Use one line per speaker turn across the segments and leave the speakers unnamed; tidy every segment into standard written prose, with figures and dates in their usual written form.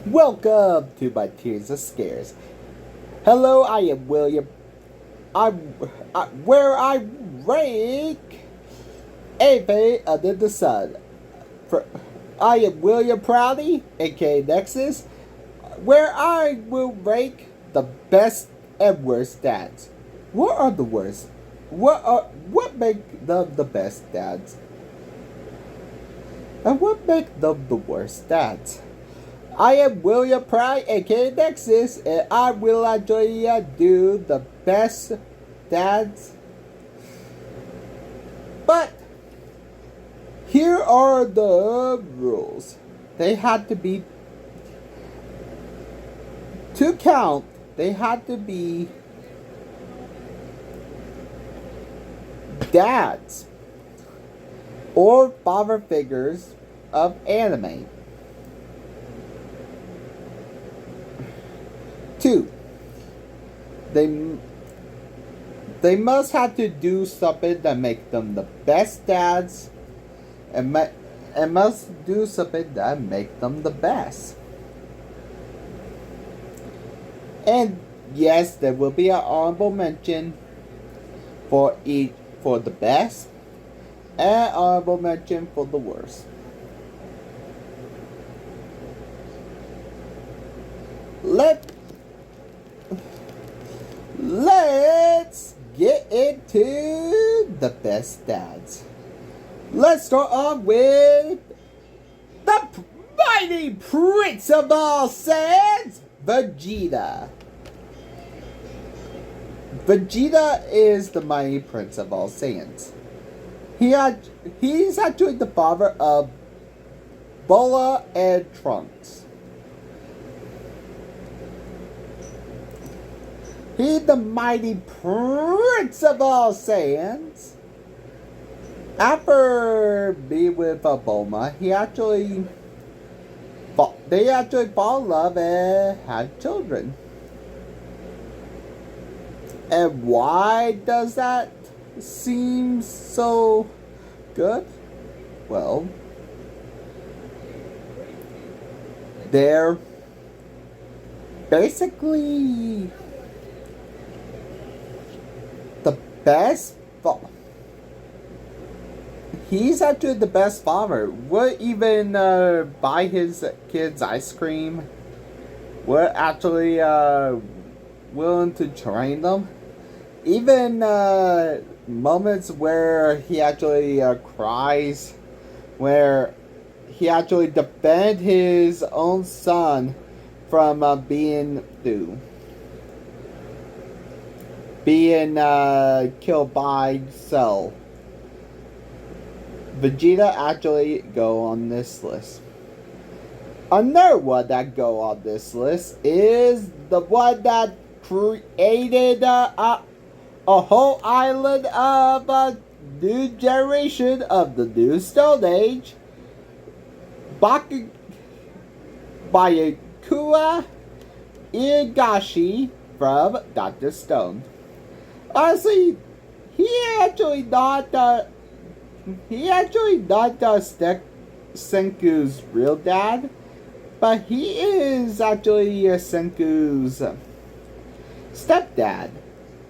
Welcome to my Tears of Scares. Hello, I am William. I, where I rank anything under the sun. I am William Proudy, aka Nexus, where I will rank the best and worst dads. What are the worst? What make them the best dads? And what make them the worst dads? I am William Pride, aka Nexus, and I will actually do the best dads. But here are the rules. They had to be to count. They had to be dads or father figures of anime. 2. They must have to do something that make them the best dads, and must do something that make them the best. And yes, there will be an honorable mention for the best, and honorable mention for the worst. Let's get into the best dads. Let's start off with the mighty Prince of all Saiyans, Vegeta. Vegeta is the mighty Prince of all Saiyans. He's actually the father of Bola and Trunks. He's the mighty Prince of all Saiyans. After being with Bulma, they actually fall in love and had children. And why does that seem so good? Well, they're basically the best. He's actually the best father. Would even buy his kids ice cream. Would actually willing to train them. Even moments where he actually cries, where he actually defend his own son from being killed by Cell. Vegeta actually go on this list. Another one that go on this list is the one that created a whole island of a new generation of the new Stone Age. Bayakua Igashi from Dr. Stone. Honestly, he actually not Senku's real dad, but he is actually Senku's stepdad.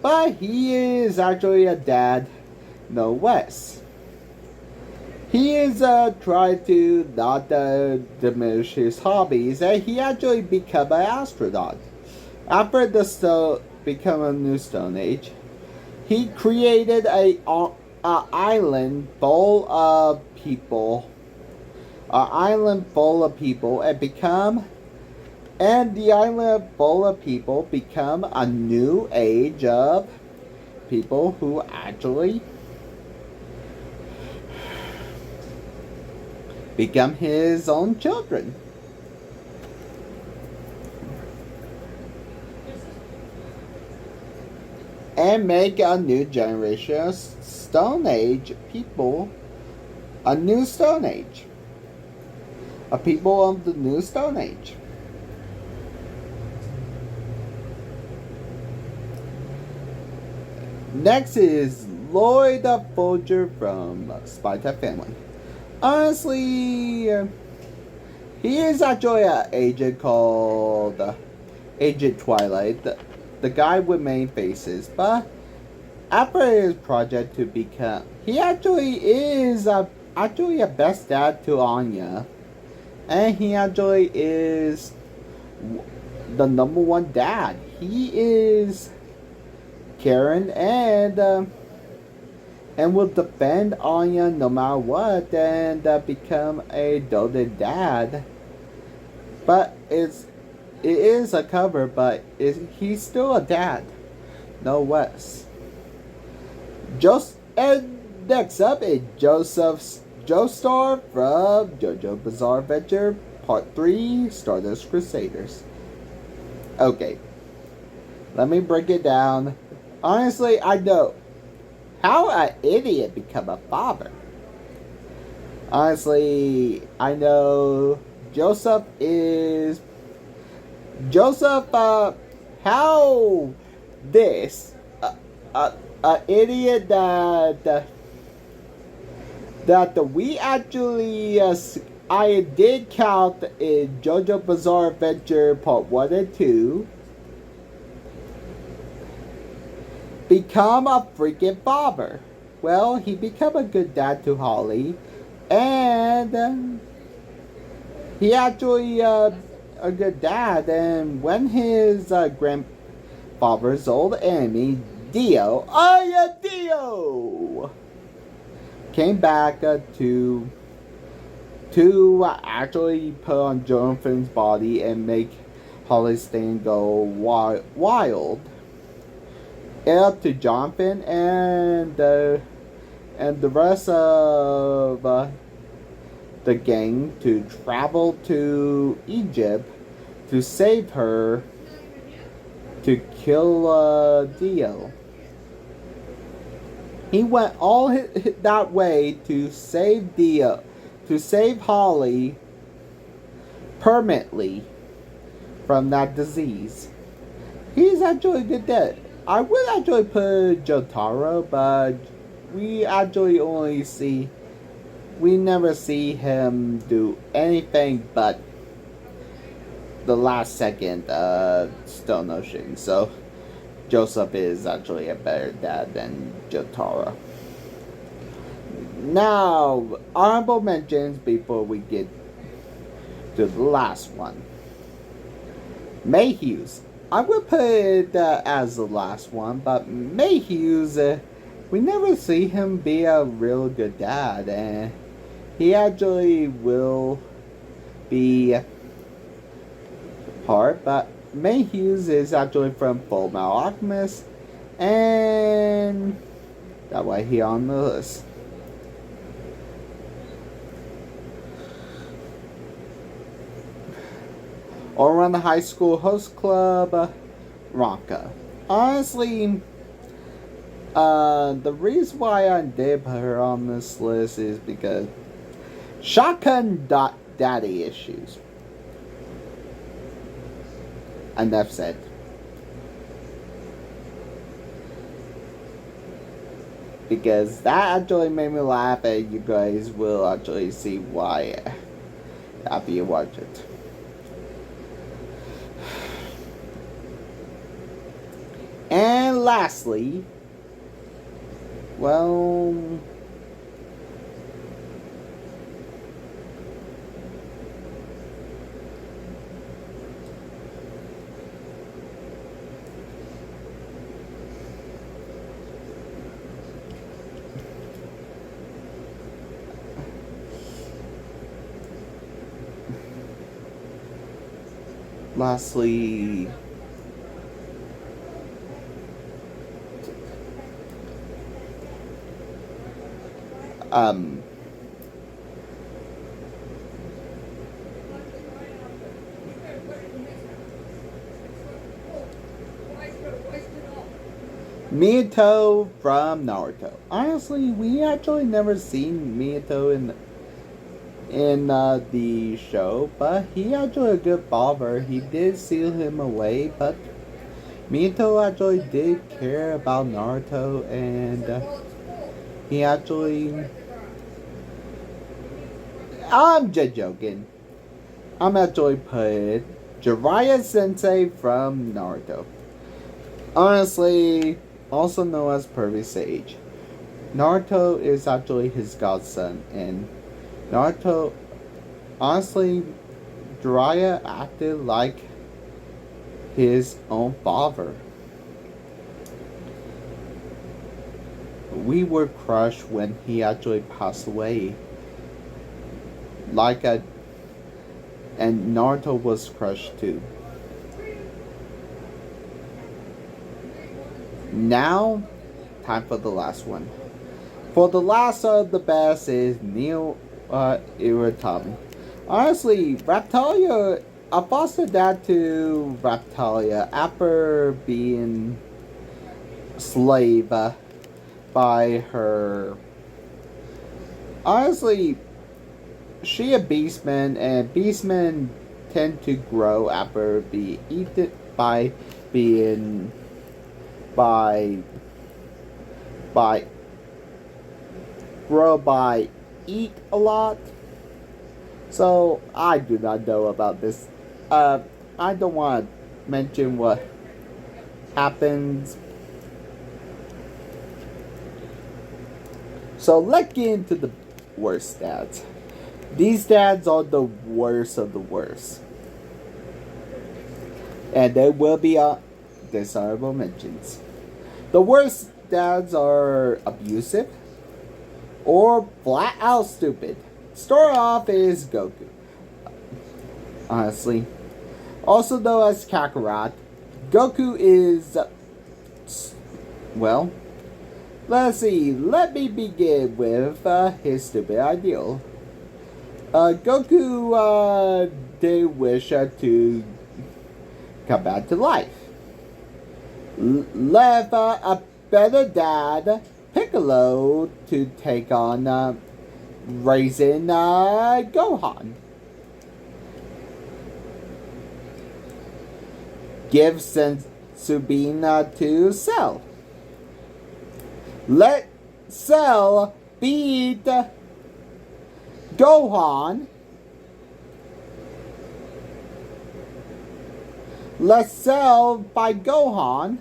But he is actually a dad, no less. He is trying to not diminish his hobbies, and he actually become an astronaut. After become a new Stone Age, he created a island full of people. An island full of people, and the island full of people become a new age of people who actually become his own children. And make a new generation of Stone Age people. A new Stone Age. A people of the new Stone Age. Next is Lloyd Folger from Spy Type Family. Honestly, He is actually an agent called Agent Twilight, the guy with main faces. But after his project to become, he actually is actually a best dad to Anya, and he actually is the number one dad. He is Karen and will defend Anya no matter what, and become a doted dad. But it is a cover, but he's still a dad, no less. And next up is Joseph's Joestar from JoJo Bizarre Adventure Part 3 Stardust Crusaders. Okay, let me break it down. Honestly, I know how an idiot become a father. Honestly, I know Joseph, how this, idiot that we actually, I did count in JoJo Bizarre Adventure Part 1 and 2, become a freaking father. Well, he become a good dad to Holly, and he actually a good dad. And when his grandfather's old enemy Dio, Dio, came back to actually put on Jonathan's body and make Holly's thing go wild. Up to Jonathan and the rest of the gang to travel to Egypt to save her, to kill Dio. He went all that way to save Dio, to save Holly permanently from that disease. He's actually good dead. I would actually put Jotaro, but we never see him do anything but the last second Stone Ocean. So Joseph is actually a better dad than Jotaro. Now, honorable mentions before we get to the last one. Mayhew's. I would put it as the last one, but Mayhew's, we never see him be a real good dad, and he actually will be hard, but Mayhew's is actually from Full Metal Alchemist, and that why he on the list. Or around the high school host club, Ronka. Honestly, the reason why I did put her on this list is because shotgun daddy issues. Enough said. Because that actually made me laugh, and you guys will actually see why after you watch it. And lastly, well, lastly, Miyako from Naruto. Honestly, we actually never seen Miyako in the show, but he actually a good father. He did seal him away, but Miyako actually did care about Naruto, and he actually... I'm just joking. I'm actually put Jiraiya Sensei from Naruto. Honestly, also known as Perfect Sage. Naruto is actually his godson, and Naruto, honestly, Jiraiya acted like his own father. We were crushed when he actually passed away. And Naruto was crushed too. Now, time for the last one. For the last of the best is Neo Iwatani. Honestly, Raptalia, I fostered that to Raptalia after being slave by her. Honestly, she a beastman, and beastmen tend to grow after being eaten by being by grow by eat a lot. So I do not know about this. I don't want to mention what happens. So let's get into the worst stats. These stats are the worst of the worst. And there will be dishonorable mentions. The worst stats are abusive or flat out stupid. Start off is Goku. Honestly. Also known as Kakarot, Goku is, well, let's see. Let me begin with his stupid ideal. Goku did wish to come back to life. Left a better dad, Piccolo, to take on raising Gohan. Give Sensubin to Cell. Let Cell beat Gohan. Let Cell fight Gohan.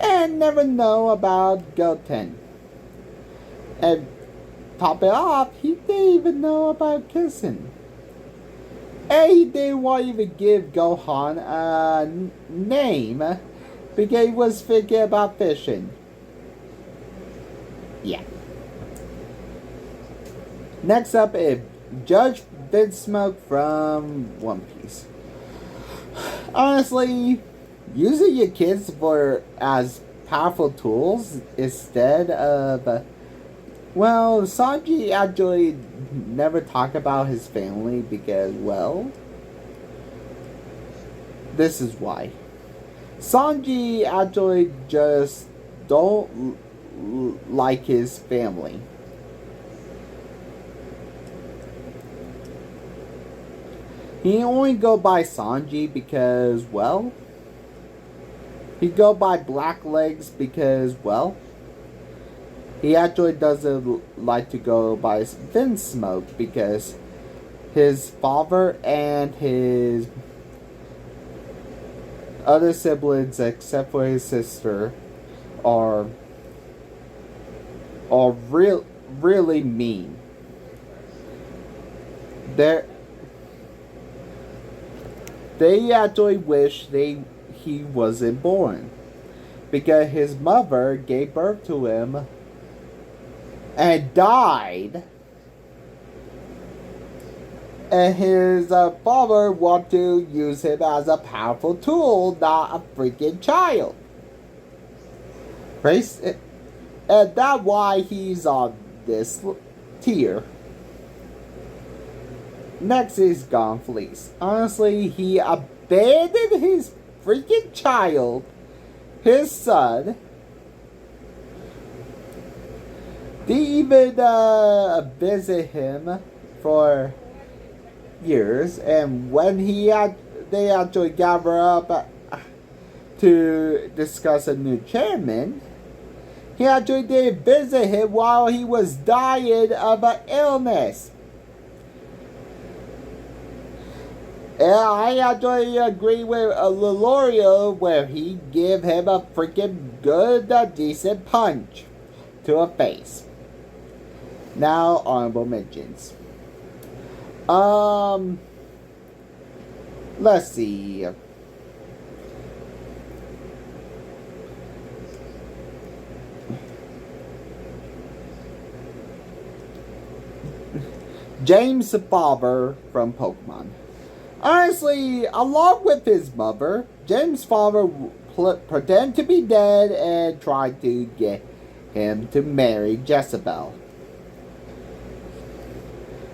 And never know about Goten. And top it off, he didn't even know about kissing. And he didn't want to even give Gohan a name because he was thinking about fishing. Yeah. Next up is Judge Vinsmoke from One Piece. Honestly, using your kids as powerful tools instead of well, Sanji actually never talked about his family because, well, this is why. Sanji actually just don't like his family. He only go by Sanji because, well, he go by Blacklegs because, well, he actually doesn't like to go by Vinsmoke because his father and his other siblings, except for his sister, are really mean. They actually wish he wasn't born because his mother gave birth to him and died, and his father wanted to use him as a powerful tool, not a freaking child. And that's why he's on this tier. Next is Gon Fleece. Honestly, he abandoned his freaking child, his son. They even visit him for years, and when they actually gather up to discuss a new chairman, he actually did visit him while he was dying of an illness. And I actually agree with Lelorio where he give him a freaking good, decent punch to a face. Now, honorable mentions. Let's see. James Father from Pokemon. Honestly, along with his mother, James' father pretended to be dead and tried to get him to marry Jezebel.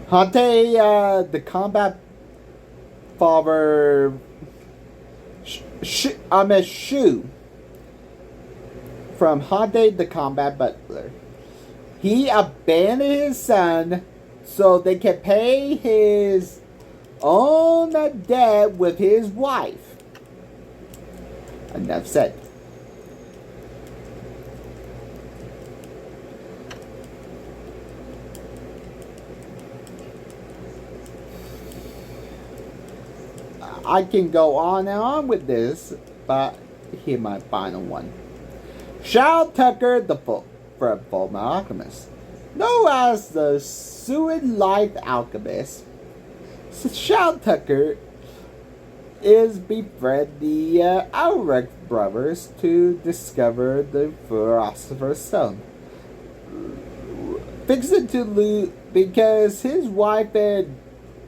Hante, the combat father, Shu, from Hante, the combat butler. He abandoned his son so they can pay his own debt with his wife. Enough said. I can go on and on with this, but here's my final one. Shao Tucker, the Full Alchemist, known as the Suid Life Alchemist, Shao Tucker is befriend the Ulrich brothers to discover the Philosopher's Stone. Fix it to loot because his wife and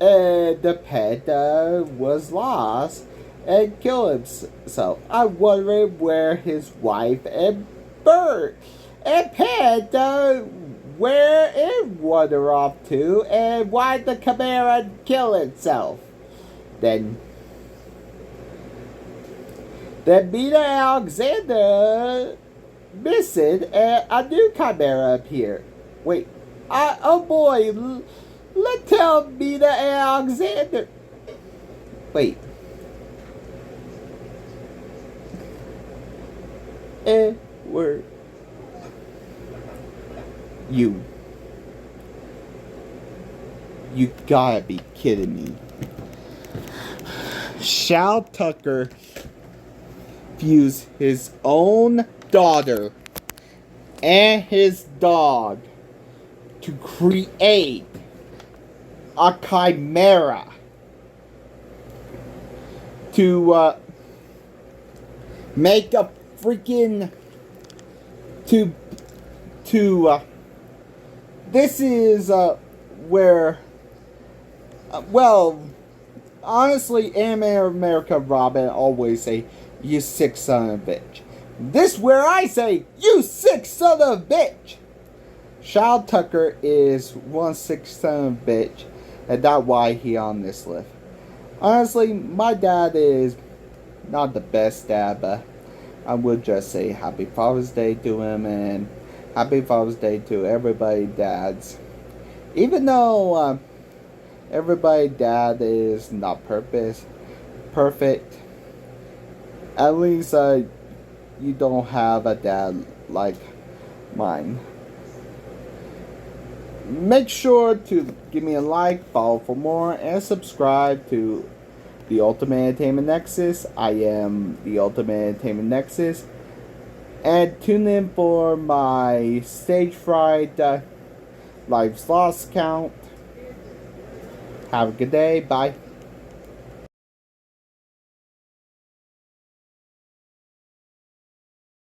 the pet was lost and killed himself. I wonder where his wife and bird and pet where it wander off to and why the Chimera kill itself. Then Beta Alexander missing and a new Chimera appeared. Wait, oh boy, let's tell Beta Alexander. Wait. Where you gotta be kidding me. Shao Tucker fused his own daughter and his dog to create a chimera to make a freaking this is where well, honestly, Anime America Robin always say, "You sick son of a bitch." This where I say, "You sick son of a bitch." Shao Tucker is one sick son of a bitch, and that's why he on this list. Honestly, my dad is not the best dad, but I would just say Happy Father's Day to him and Happy Father's Day to everybody dads. Even though everybody dad is not perfect, at least you don't have a dad like mine. Make sure to give me a like, follow for more, and subscribe to the Ultimate Entertainment Nexus. I am the Ultimate Entertainment Nexus. And tune in for my Stage Fright Live Slots count. Have a good day. Bye.